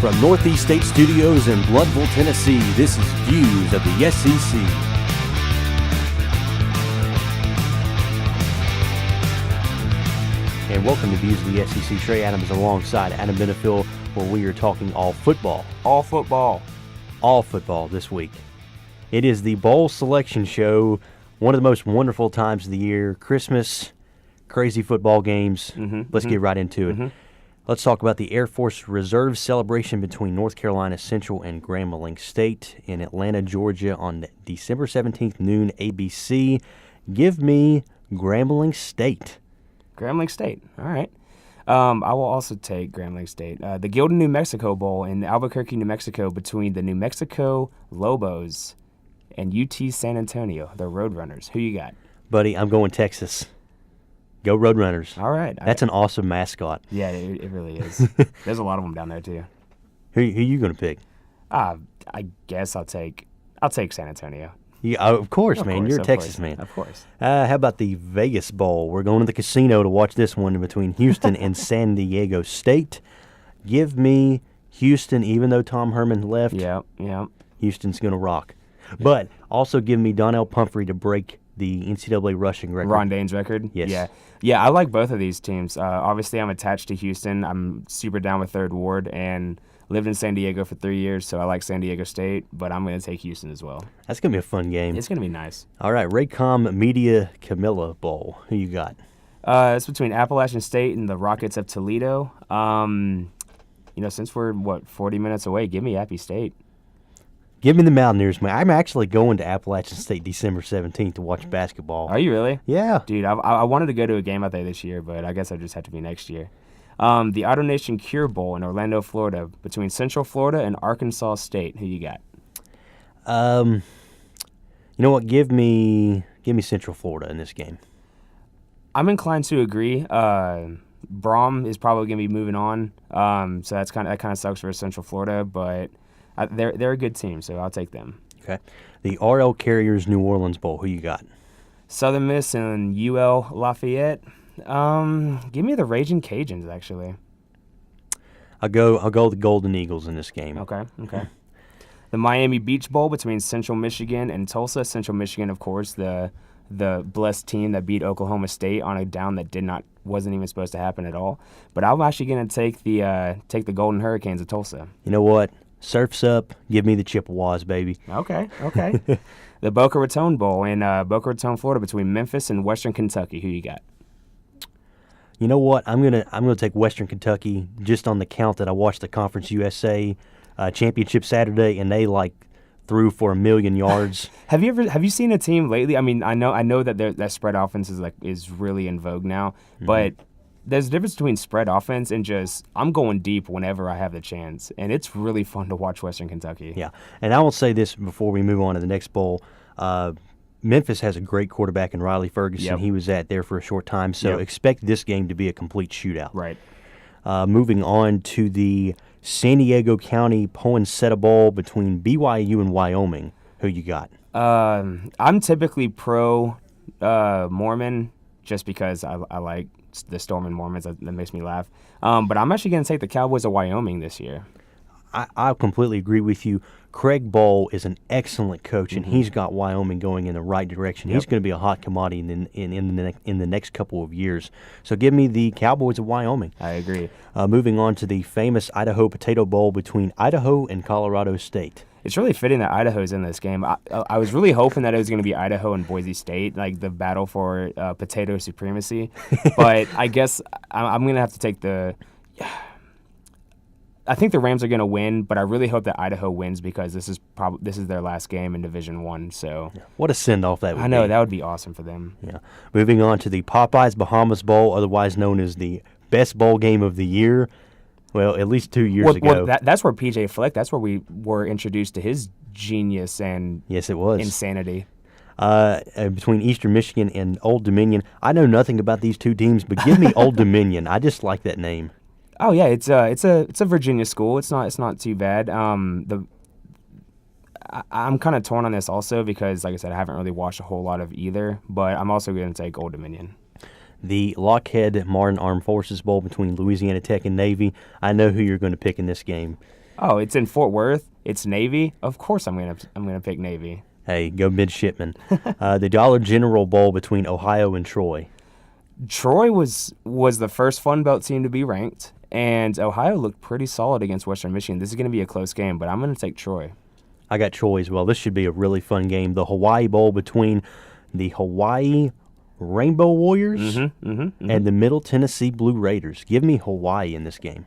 From Northeast State Studios in Bloodville, Tennessee, this is Views of the SEC. And welcome to Views of the SEC. Trey Adams alongside Adam Benefiel, where we are talking all football. All football. All football this week. It is the bowl selection show, one of the most wonderful times of the year. Christmas, crazy football games. Let's get right into it. Let's talk about the Air Force Reserve celebration between North Carolina Central and Grambling State in Atlanta, Georgia on December 17th, noon, ABC. Give me Grambling State. Grambling State. All right. I will also take Grambling State. The Gildan, New Mexico Bowl in Albuquerque, New Mexico between the New Mexico Lobos and UT San Antonio, the Roadrunners. Who you got? Buddy, I'm going Texas. Go Roadrunners. All right. That's an awesome mascot. Yeah, it really is. There's a lot of them down there, too. Who you going to pick? I guess I'll take San Antonio. Yeah, of course, man. You're a Texas man. Of course. How about the Vegas Bowl? We're going to the casino to watch this one between Houston and San Diego State. Give me Houston, even though Tom Herman left. Yeah. Houston's going to rock. But also give me Donnell Pumphrey to break the NCAA rushing record. Ron Dane's record? Yes. Yeah, I like both of these teams. Obviously, I'm attached to Houston. I'm super down with Third Ward and lived in San Diego for 3 years, so I like San Diego State, but I'm going to take Houston as well. That's going to be a fun game. It's going to be nice. All right, Raycom Media Camilla Bowl. Who you got? It's between Appalachian State and the Rockets of Toledo. Since we're, 40 minutes away, give me Appy State. Give me the Mountaineers, man. I'm actually going to Appalachian State December 17th to watch basketball. Are you really? Yeah. Dude, I wanted to go to a game out there this year, but I guess I just have to be next year. The Auto Nation Cure Bowl in Orlando, Florida, between Central Florida and Arkansas State. Who you got? You know what? Give me Central Florida in this game. I'm inclined to agree. Brom is probably going to be moving on, so that kind of sucks for Central Florida, but they're a good team, so I'll take them. Okay. The RL Carriers New Orleans Bowl. Who you got? Southern Miss and UL Lafayette. Give me the Raging Cajuns, actually. I'll go the Golden Eagles in this game. Okay. The Miami Beach Bowl between Central Michigan and Tulsa. Central Michigan, of course, the blessed team that beat Oklahoma State on a down that wasn't even supposed to happen at all. But I'm actually going to take the Golden Hurricanes of Tulsa. You know what? Surf's up. Give me the Chippewas, baby. Okay. The Boca Raton Bowl in Boca Raton, Florida, between Memphis and Western Kentucky. Who you got? You know what? I'm gonna take Western Kentucky just on the count that I watched the Conference USA championship Saturday, and they threw for 1,000,000 yards. Have you seen a team lately? I mean, I know that that spread offense is really in vogue now, but there's a difference between spread offense and just I'm going deep whenever I have the chance, and it's really fun to watch Western Kentucky. Yeah, and I will say this before we move on to the next bowl. Memphis has a great quarterback in Riley Ferguson. Yep. He was there for a short time, so expect this game to be a complete shootout. Right. Moving on to the San Diego County Poinsettia Bowl between BYU and Wyoming. Who you got? I'm typically pro Mormon just because I like the Storm and Mormons. That makes me laugh. But I'm actually going to take the Cowboys of Wyoming this year. I completely agree with you. Craig Bohl is an excellent coach, and he's got Wyoming going in the right direction. He's going to be a hot commodity in the next couple of years. So give me the Cowboys of Wyoming. I agree. Moving on to the famous Idaho Potato Bowl between Idaho and Colorado State. It's really fitting that Idaho's in this game. I was really hoping that it was going to be Idaho and Boise State, like the battle for potato supremacy. But I guess I'm going to have to take I think the Rams are going to win, but I really hope that Idaho wins because this is their last game in Division I. So what a send-off that would be. I know, that would be awesome for them. Yeah. Moving on to the Popeyes Bahamas Bowl, otherwise known as the best bowl game of the year. Well, at least 2 years ago. That's where PJ Fleck, that's where we were introduced to his genius and yes, it was. Insanity. Between Eastern Michigan and Old Dominion. I know nothing about these two teams, but give me Old Dominion. I just like that name. Oh yeah, it's a Virginia school. It's not too bad. I'm kind of torn on this also because, like I said, I haven't really watched a whole lot of either. But I'm also going to take Old Dominion. The Lockheed Martin Armed Forces Bowl between Louisiana Tech and Navy. I know who you're going to pick in this game. Oh, it's in Fort Worth. It's Navy. Of course, I'm gonna pick Navy. Hey, go midshipman. The Dollar General Bowl between Ohio and Troy. Troy was the first Fun Belt team to be ranked, and Ohio looked pretty solid against Western Michigan. This is going to be a close game, but I'm going to take Troy. I got Troy as well. This should be a really fun game. The Hawaii Bowl between the Hawaii Rainbow Warriors and the Middle Tennessee Blue Raiders. Give me Hawaii in this game.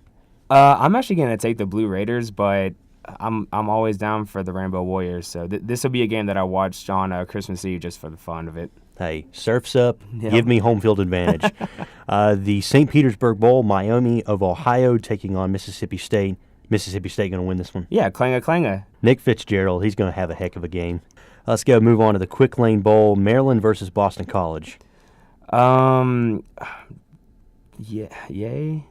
I'm actually going to take the Blue Raiders, but I'm always down for the Rainbow Warriors. So this will be a game that I watched on Christmas Eve just for the fun of it. Hey, surf's up. Yep. Give me home field advantage. The St. Petersburg Bowl, Miami of Ohio taking on Mississippi State. Mississippi State going to win this one. Yeah, clanger. Nick Fitzgerald, he's going to have a heck of a game. Let's go move on to the Quick Lane Bowl, Maryland versus Boston College. Yay.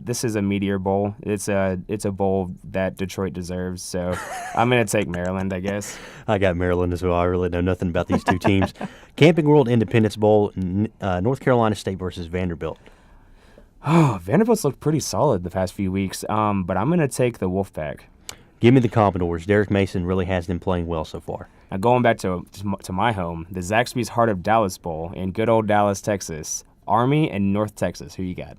This is a Meteor Bowl. It's a bowl that Detroit deserves, so I'm going to take Maryland, I guess. I got Maryland as well. I really know nothing about these two teams. Camping World Independence Bowl, North Carolina State versus Vanderbilt. Oh, Vanderbilt's looked pretty solid the past few weeks, but I'm going to take the Wolfpack. Give me the Commodores. Derek Mason really has them playing well so far. Now, going back to my home, the Zaxby's Heart of Dallas Bowl in good old Dallas, Texas. Army and North Texas. Who you got?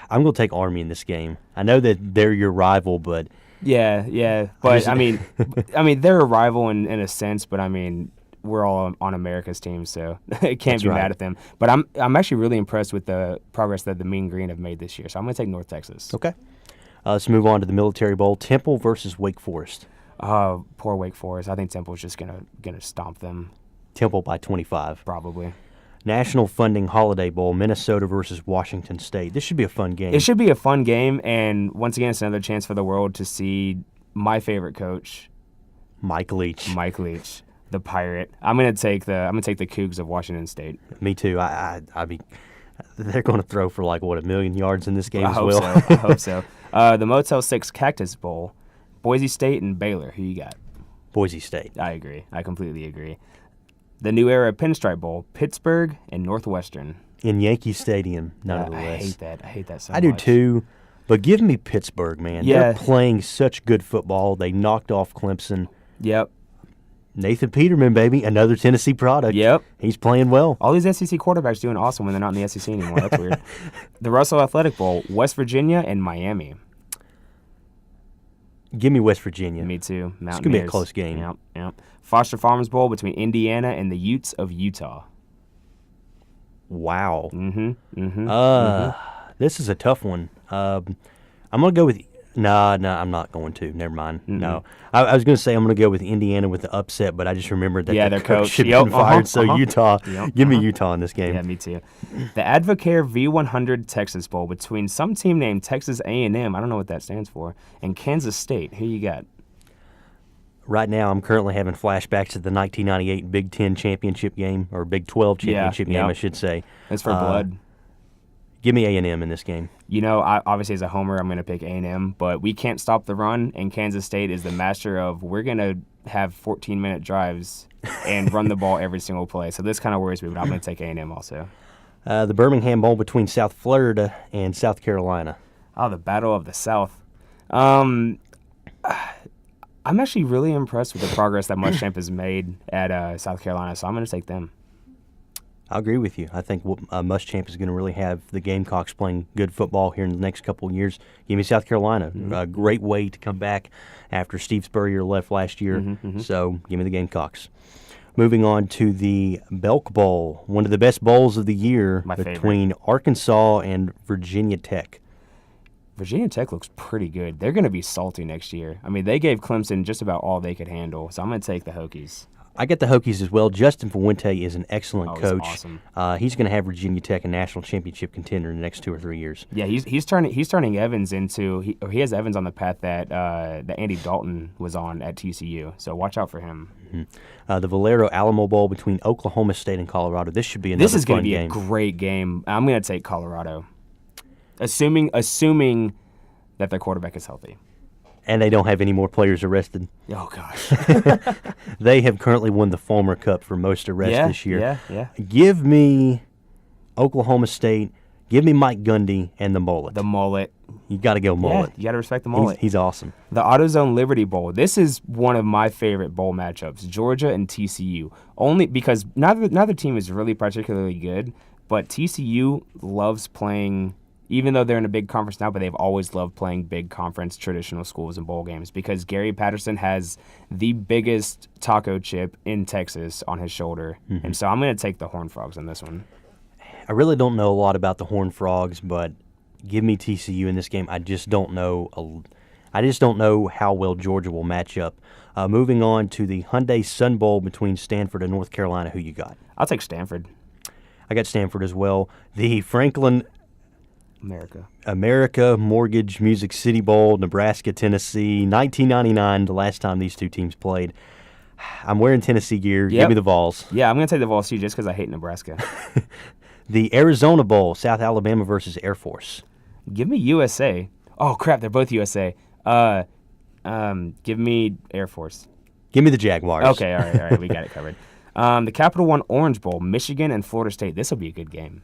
I'm going to take Army in this game. I know that they're your rival, but... Yeah. But, I mean, they're a rival in a sense, but, I mean, we're all on America's team, so it can't be mad at them. But I'm actually really impressed with the progress that the Mean Green have made this year, so I'm going to take North Texas. Okay. Let's move on to the Military Bowl, Temple versus Wake Forest. Poor Wake Forest. I think Temple's just gonna stomp them. Temple by 25. Probably. National Funding Holiday Bowl, Minnesota versus Washington State. This should be a fun game. It should be a fun game, and once again, it's another chance for the world to see my favorite coach, Mike Leach, the Pirate. I'm gonna take the Cougs of Washington State. Me too. I mean, they're going to throw for like 1 million yards in this game as well. I hope so. The Motel 6 Cactus Bowl, Boise State and Baylor. Who you got? Boise State. I agree. I completely agree. The New Era Pinstripe Bowl, Pittsburgh and Northwestern. In Yankee Stadium, nonetheless. I hate that so much. I do too, but give me Pittsburgh, man. Yeah. They're playing such good football. They knocked off Clemson. Yep. Nathan Peterman, baby, another Tennessee product. Yep. He's playing well. All these SEC quarterbacks doing awesome when they're not in the SEC anymore. That's weird. The Russell Athletic Bowl, West Virginia and Miami. Give me West Virginia. Me too. It's going to be a close game. Yep. Foster Farms Bowl between Indiana and the Utes of Utah. Wow. This is a tough one. I'm going to go with... No, I'm not going to. Never mind. Mm-hmm. No. I was going to say I'm going to go with Indiana with the upset, but I just remembered that their coach should have been fired, so Utah. Give me Utah in this game. Yeah, me too. The Advocare V100 Texas Bowl between some team named Texas A&M, I don't know what that stands for, and Kansas State. Who you got? Right now, I'm currently having flashbacks to the 1998 Big Ten championship game, or Big 12 championship game, I should say. That's for blood. Give me A&M in this game. You know, obviously as a homer, I'm going to pick A&M, but we can't stop the run, and Kansas State is the master of we're going to have 14-minute drives and run the ball every single play. So this kind of worries me, but I'm going to take A&M also. The Birmingham Bowl between South Florida and South Carolina. Oh, the Battle of the South. I'm actually really impressed with the progress that Muschamp has made at South Carolina, so I'm going to take them. I agree with you. I think Muschamp is going to really have the Gamecocks playing good football here in the next couple of years. Give me South Carolina. Mm-hmm. A great way to come back after Steve Spurrier left last year. So give me the Gamecocks. Moving on to the Belk Bowl, one of the best bowls of the year between Arkansas and Virginia Tech. Virginia Tech looks pretty good. They're going to be salty next year. I mean, they gave Clemson just about all they could handle, so I'm going to take the Hokies. I get the Hokies as well. Justin Fuente is an excellent coach. Awesome. He's going to have Virginia Tech a national championship contender in the next 2 or 3 years. Yeah, he's turning Evans into he has Evans on the path that Andy Dalton was on at TCU. So watch out for him. Mm-hmm. The Valero Alamo Bowl between Oklahoma State and Colorado. This should be another fun game. This is going to be a great game. I'm going to take Colorado, assuming that their quarterback is healthy. And they don't have any more players arrested. Oh, gosh. They have currently won the Fulmer Cup for most arrests this year. Yeah. Give me Oklahoma State. Give me Mike Gundy and the mullet. The mullet. You got to go mullet. Yeah, you got to respect the mullet. He's awesome. The AutoZone Liberty Bowl. This is one of my favorite bowl matchups. Georgia and TCU. Only because neither team is really particularly good, but TCU loves playing, even though they're in a big conference now, but they've always loved playing big conference traditional schools in bowl games because Gary Patterson has the biggest taco chip in Texas on his shoulder. Mm-hmm. And so I'm going to take the Horned Frogs on this one. I really don't know a lot about the Horned Frogs, but give me TCU in this game. I just don't know. I just don't know how well Georgia will match up. Moving on to the Hyundai Sun Bowl between Stanford and North Carolina. Who you got? I'll take Stanford. I got Stanford as well. The Franklin America Mortgage Music City Bowl, Nebraska, Tennessee, 1999, the last time these two teams played. I'm wearing Tennessee gear. Yep. Give me the Vols. Yeah, I'm going to take the Vols too just because I hate Nebraska. The Arizona Bowl, South Alabama versus Air Force. Give me USA. Oh, crap, they're both USA. Give me Air Force. Give me the Jaguars. Okay, all right, we got it covered. The Capital One Orange Bowl, Michigan and Florida State. This will be a good game.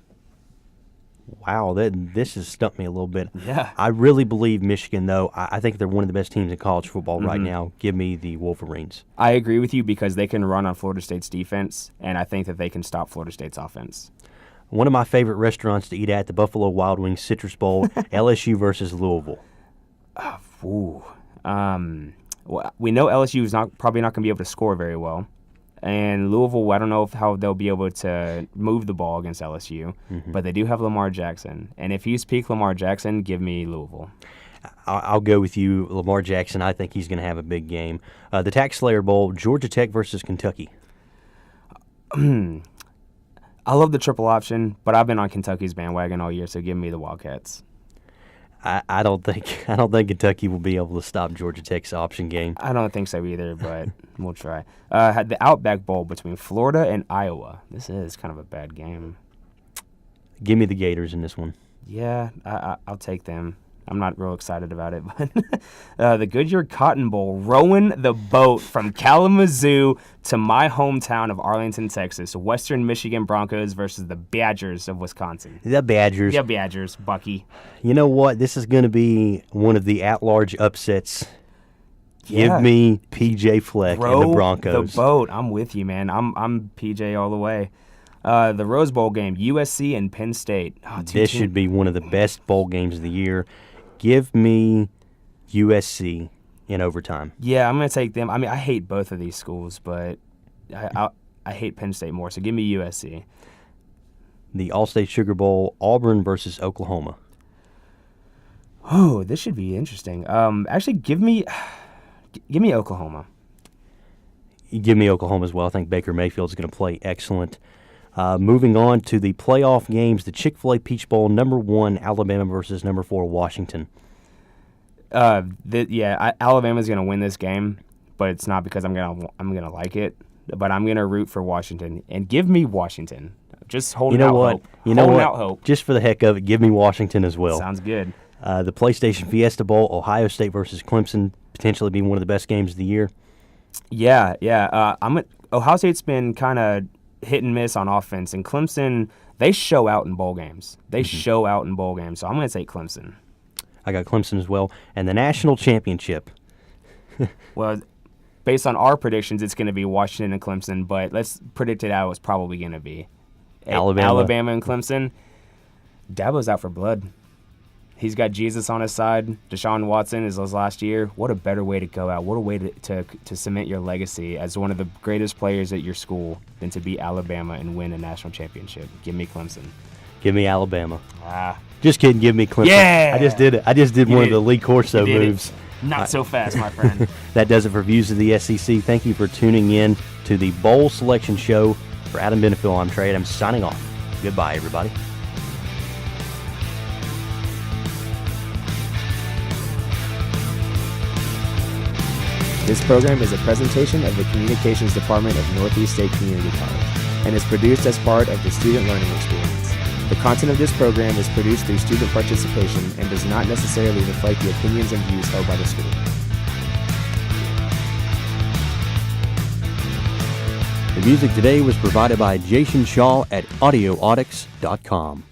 Wow, this has stumped me a little bit. Yeah. I really believe Michigan, though. I think they're one of the best teams in college football right now. Give me the Wolverines. I agree with you because they can run on Florida State's defense, and I think that they can stop Florida State's offense. One of my favorite restaurants to eat at, the Buffalo Wild Wings Citrus Bowl, LSU versus Louisville. Well, we know LSU is probably not going to be able to score very well. And Louisville, I don't know how they'll be able to move the ball against LSU, but they do have Lamar Jackson. And if he's peak Lamar Jackson, give me Louisville. I'll go with you, Lamar Jackson. I think he's going to have a big game. The Tax Slayer Bowl, Georgia Tech versus Kentucky. I love the triple option, but I've been on Kentucky's bandwagon all year, so give me the Wildcats. I don't think Kentucky will be able to stop Georgia Tech's option game. I don't think so either, but we'll try. Had the Outback Bowl between Florida and Iowa. This is kind of a bad game. Give me the Gators in this one. Yeah, I'll take them. I'm not real excited about it, but the Goodyear Cotton Bowl, rowing the boat from Kalamazoo to my hometown of Arlington, Texas. Western Michigan Broncos versus the Badgers of Wisconsin. The Badgers. Yeah, Badgers, Bucky. You know what? This is going to be one of the at-large upsets. Yeah. Give me PJ Fleck and the Broncos. The boat. I'm with you, man. I'm PJ all the way. The Rose Bowl game, USC and Penn State. This should be one of the best bowl games of the year. Give me USC in overtime. Yeah, I'm going to take them. I mean, I hate both of these schools, but I hate Penn State more, so give me USC. The All-State Sugar Bowl, Auburn versus Oklahoma. Oh, this should be interesting. Actually, give me Oklahoma. You give me Oklahoma as well. I think Baker Mayfield is going to play excellent. Moving on to the playoff games, the Chick-fil-A Peach Bowl, number 1, Alabama versus number 4, Washington. Alabama's going to win this game, but it's not because I'm gonna like it. But I'm going to root for Washington. And give me Washington. Just holding out hope. Holding out hope. Just for the heck of it, give me Washington as well. Sounds good. The PlayStation Fiesta Bowl, Ohio State versus Clemson, potentially be one of the best games of the year. Yeah. Ohio State's been kind of hit and miss on offense, and Clemson, they show out in bowl games. So I'm going to take Clemson. I got Clemson as well. And the national championship. Well, based on our predictions, it's going to be Washington and Clemson, but let's predict it out. It's probably going to be Alabama and Clemson. Dabo's out for blood. He's got Jesus on his side. Deshaun Watson is his last year. What a better way to go out. What a way to cement your legacy as one of the greatest players at your school than to beat Alabama and win a national championship. Give me Clemson. Give me Alabama. Just kidding. Give me Clemson. Yeah. I just did it. I just did one of the Lee Corso moves. Not so fast, my friend. That does it for Views of the SEC. Thank you for tuning in to the Bowl Selection Show. For Adam Benefiel, I'm Trey. I'm signing off. Goodbye, everybody. This program is a presentation of the Communications Department of Northeast State Community College and is produced as part of the student learning experience. The content of this program is produced through student participation and does not necessarily reflect the opinions and views held by the school. The music today was provided by Jason Shaw at audioaudix.com.